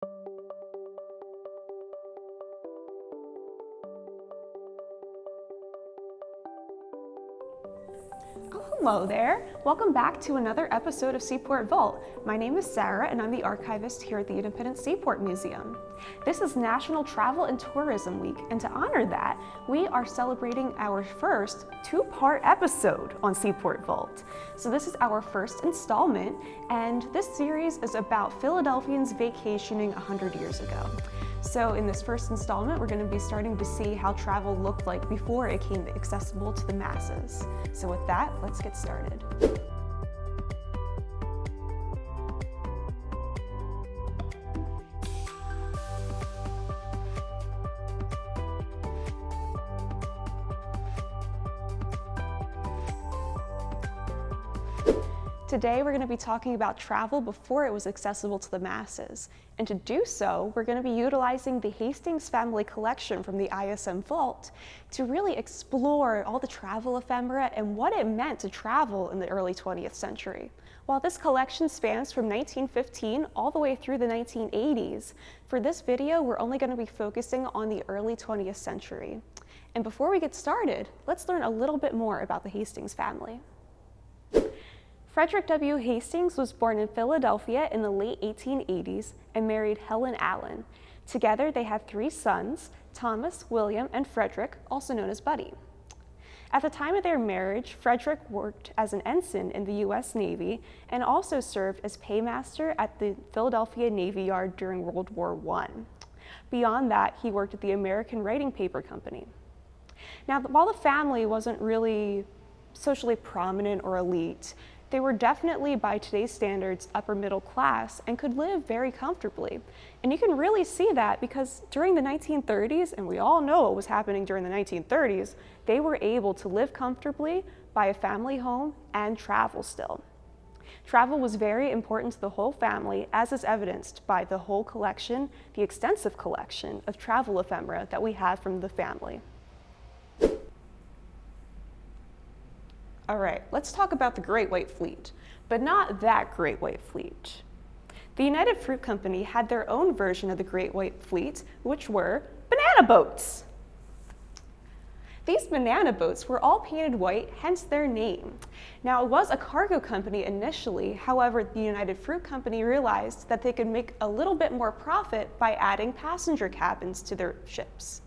Oh, hello there. Welcome back to another episode of Seaport Vault. My name is Sarah and I'm the archivist here at the Independent Seaport Museum. This is National Travel and Tourism Week, and to honor that, we are celebrating our first two-part episode on Seaport Vault. So this is our first installment, and this series is about Philadelphians vacationing 100 years ago. So in this first installment, we're going to be starting to see how travel looked like before it became accessible to the masses. So with that, let's get started. Today, we're going to be talking about travel before it was accessible to the masses. And to do so, we're going to be utilizing the Hastings family collection from the ISM Vault to really explore all the travel ephemera and what it meant to travel in the early 20th century. While this collection spans from 1915 all the way through the 1980s, for this video, we're only going to be focusing on the early 20th century. And before we get started, let's learn a little bit more about the Hastings family. Frederick W. Hastings was born in Philadelphia in the late 1880s and married Helen Allen. Together, they have three sons, Thomas, William, and Frederick, also known as Buddy. At the time of their marriage, Frederick worked as an ensign in the U.S. Navy and also served as paymaster at the Philadelphia Navy Yard during World War I. Beyond that, he worked at the American Writing Paper Company. Now, while the family wasn't really socially prominent or elite, they were definitely, by today's standards, upper middle class and could live very comfortably. And you can really see that because during the 1930s, and we all know what was happening during the 1930s, they were able to live comfortably, buy a family home, and travel still. Travel was very important to the whole family, as is evidenced by the whole collection, the extensive collection of travel ephemera that we have from the family. All right, let's talk about the Great White Fleet, but not that Great White Fleet. The United Fruit Company had their own version of the Great White Fleet, which were banana boats. These banana boats were all painted white, hence their name. Now, it was a cargo company initially, however, the United Fruit Company realized that they could make a little bit more profit by adding passenger cabins to their ships.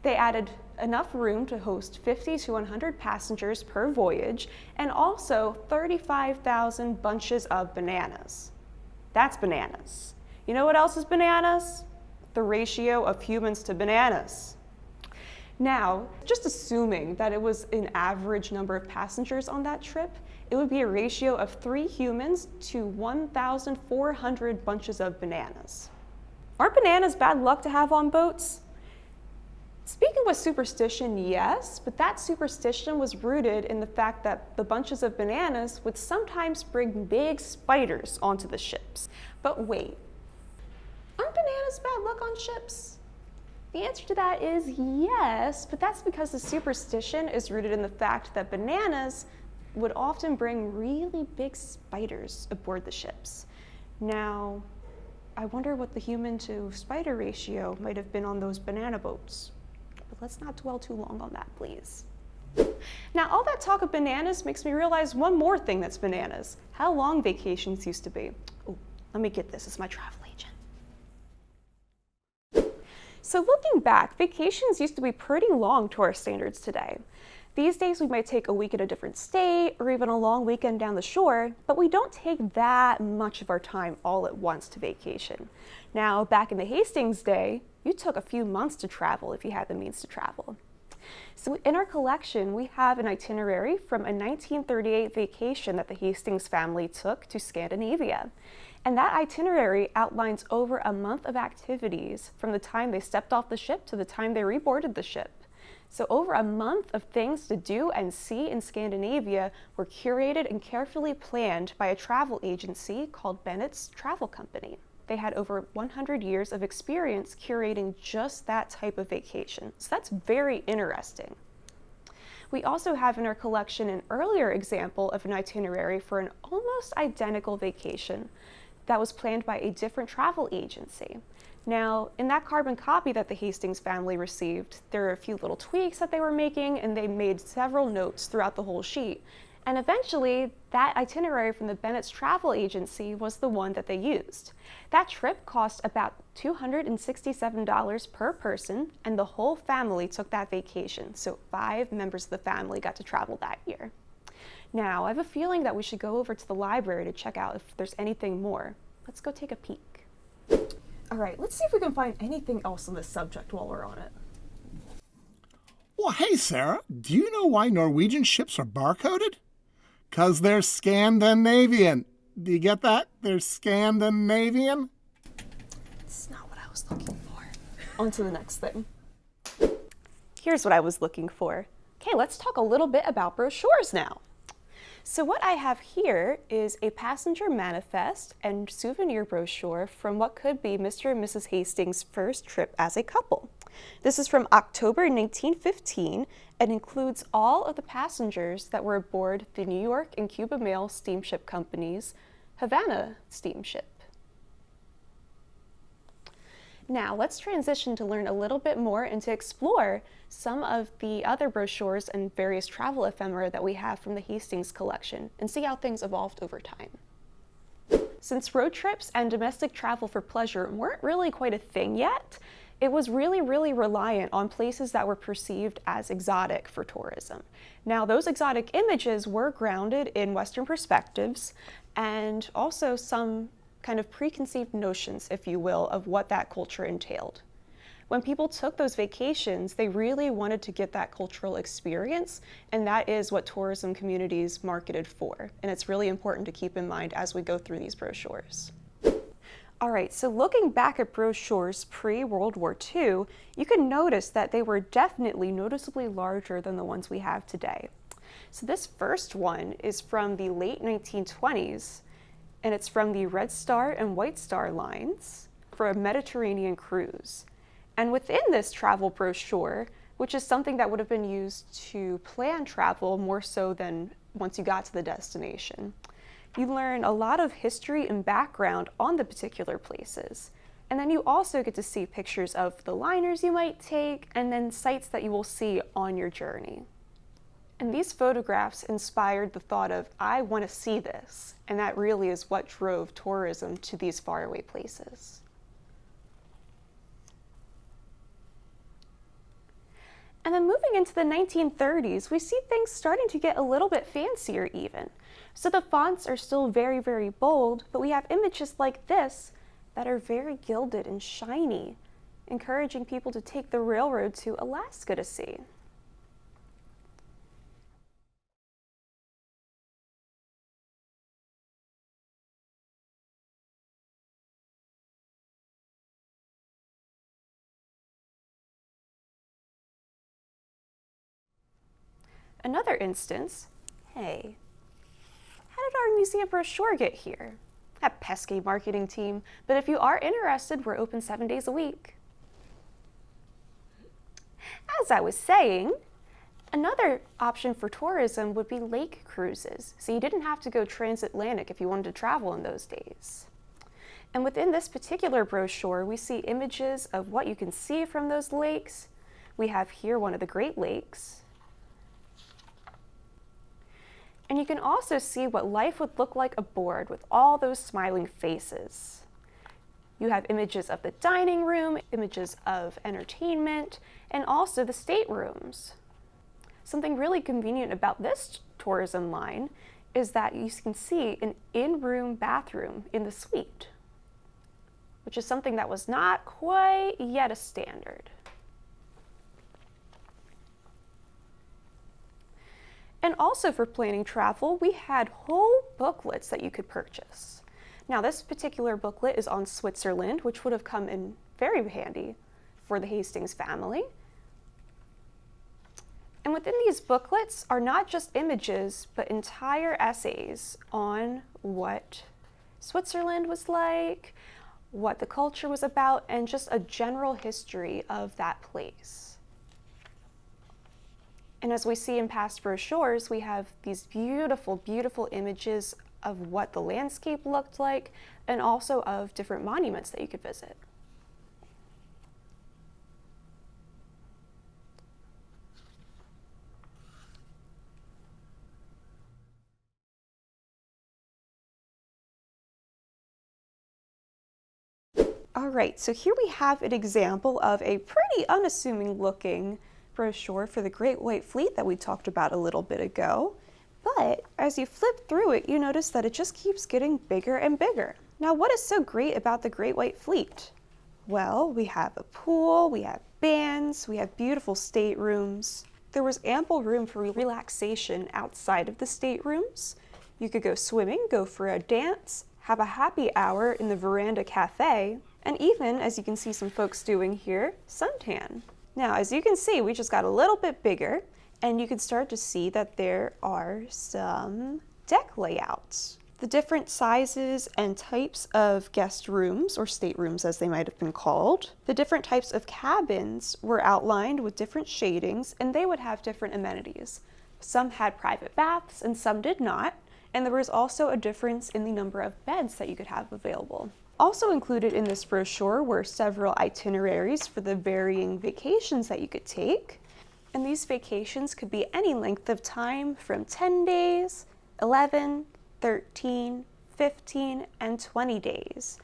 They added enough room to host 50 to 100 passengers per voyage, and also 35,000 bunches of bananas. That's bananas. You know what else is bananas? The ratio of humans to bananas. Now, just assuming that it was an average number of passengers on that trip, it would be a ratio of 3 humans to 1,400 bunches of bananas. Aren't bananas bad luck to have on boats? Speaking with superstition, yes, but that superstition was rooted in the fact that the bunches of bananas would sometimes bring big spiders onto the ships. But wait, aren't bananas bad luck on ships? The answer to that is yes, but that's because the superstition is rooted in the fact that bananas would often bring really big spiders aboard the ships. Now, I wonder what the human to spider ratio might have been on those banana boats. But let's not dwell too long on that, please. Now, all that talk of bananas makes me realize one more thing that's bananas: how long vacations used to be. Oh, let me get this, it's my travel agent. So looking back, vacations used to be pretty long to our standards today. These days, we might take a week at a different state or even a long weekend down the shore, but we don't take that much of our time all at once to vacation. Now, back in the Hastings day, you took a few months to travel if you had the means to travel. So in our collection, we have an itinerary from a 1938 vacation that the Hastings family took to Scandinavia. And that itinerary outlines over a month of activities from the time they stepped off the ship to the time they reboarded the ship. So over a month of things to do and see in Scandinavia were curated and carefully planned by a travel agency called Bennett's Travel Company. They had over 100 years of experience curating just that type of vacation. So that's very interesting. We also have in our collection an earlier example of an itinerary for an almost identical vacation. that was planned by a different travel agency. Now, in that carbon copy that the Hastings family received, there are a few little tweaks that they were making, and they made several notes throughout the whole sheet. And eventually, that itinerary from the Bennett's travel agency was the one that they used. That trip cost about $267 per person, and the whole family took that vacation. So 5 members of the family got to travel that year. Now, I have a feeling that we should go over to the library to check out if there's anything more. Let's go take a peek. All right, let's see if we can find anything else on this subject while we're on it. Well, hey, Sarah, do you know why Norwegian ships are barcoded? 'Cause they're Scandinavian. Do you get that? They're Scandinavian. It's not what I was looking for. On to the next thing. Here's what I was looking for. Okay, let's talk a little bit about brochures now. So what I have here is a passenger manifest and souvenir brochure from what could be Mr. and Mrs. Hastings' first trip as a couple. This is from October 1915 and includes all of the passengers that were aboard the New York and Cuba Mail Steamship Company's Havana steamship. Now let's transition to learn a little bit more and to explore some of the other brochures and various travel ephemera that we have from the Hastings collection and see how things evolved over time. Since road trips and domestic travel for pleasure weren't really quite a thing yet, it was really reliant on places that were perceived as exotic for tourism. Now, those exotic images were grounded in Western perspectives and also some kind of preconceived notions, if you will, of what that culture entailed. When people took those vacations, they really wanted to get that cultural experience, and that is what tourism communities marketed for. And it's really important to keep in mind as we go through these brochures. All right, so looking back at brochures pre-World War II, you can notice that they were definitely noticeably larger than the ones we have today. So this first one is from the late 1920s, and it's from the Red Star and White Star lines for a Mediterranean cruise. And within this travel brochure, which is something that would have been used to plan travel more so than once you got to the destination, you learn a lot of history and background on the particular places. And then you also get to see pictures of the liners you might take and then sites that you will see on your journey. And these photographs inspired the thought of, I want to see this. And that really is what drove tourism to these faraway places. And then moving into the 1930s, we see things starting to get a little bit fancier even. So the fonts are still very bold, but we have images like this that are very gilded and shiny, encouraging people to take the railroad to Alaska to see. Another instance, hey, how did our museum brochure get here? That pesky marketing team, but if you are interested, we're open 7 days a week. As I was saying, another option for tourism would be lake cruises, so you didn't have to go transatlantic if you wanted to travel in those days. And within this particular brochure, we see images of what you can see from those lakes. We have here one of the Great Lakes. And you can also see what life would look like aboard with all those smiling faces. You have images of the dining room, images of entertainment, and also the staterooms. Something really convenient about this tourism line is that you can see an in-room bathroom in the suite, which is something that was not quite yet a standard. And also for planning travel, we had whole booklets that you could purchase. Now this particular booklet is on Switzerland, which would have come in very handy for the Hastings family. And within these booklets are not just images, but entire essays on what Switzerland was like, what the culture was about, and just a general history of that place. And as we see in past brochures, we have these beautiful images of what the landscape looked like, and also of different monuments that you could visit. All right, so here we have an example of a pretty unassuming looking brochure for the Great White Fleet that we talked about a little bit ago. But as you flip through it, you notice that it just keeps getting bigger and bigger. Now, what is so great about the Great White Fleet? Well, we have a pool, we have bands, we have beautiful staterooms. There was ample room for relaxation outside of the staterooms. You could go swimming, go for a dance, have a happy hour in the veranda cafe, and even, as you can see some folks doing here, suntan. Now, as you can see, we just got a little bit bigger, and you can start to see that there are some deck layouts. The different sizes and types of guest rooms, or staterooms as they might have been called, the different types of cabins were outlined with different shadings, and they would have different amenities. Some had private baths and some did not, and there was also a difference in the number of beds that you could have available. Also included in this brochure were several itineraries for the varying vacations that you could take. And these vacations could be any length of time from 10 days, 11, 13, 15, and 20 days,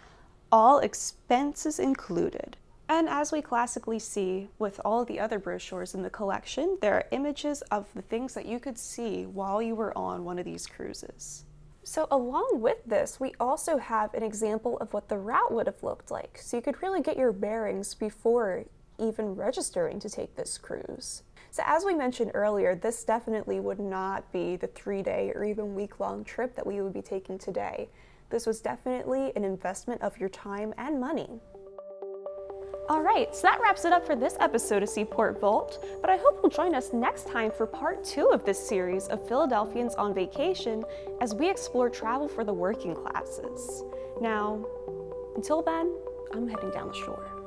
all expenses included. And as we classically see with all the other brochures in the collection, there are images of the things that you could see while you were on one of these cruises. So along with this, we also have an example of what the route would have looked like, so you could really get your bearings before even registering to take this cruise. So as we mentioned earlier, this definitely would not be the 3-day or even week-long trip that we would be taking today. This was definitely an investment of your time and money. All right, so that wraps it up for this episode of Seaport Vault, but I hope you'll join us next time for part 2 of this series of Philadelphians on Vacation as we explore travel for the working classes. Now, until then, I'm heading down the shore.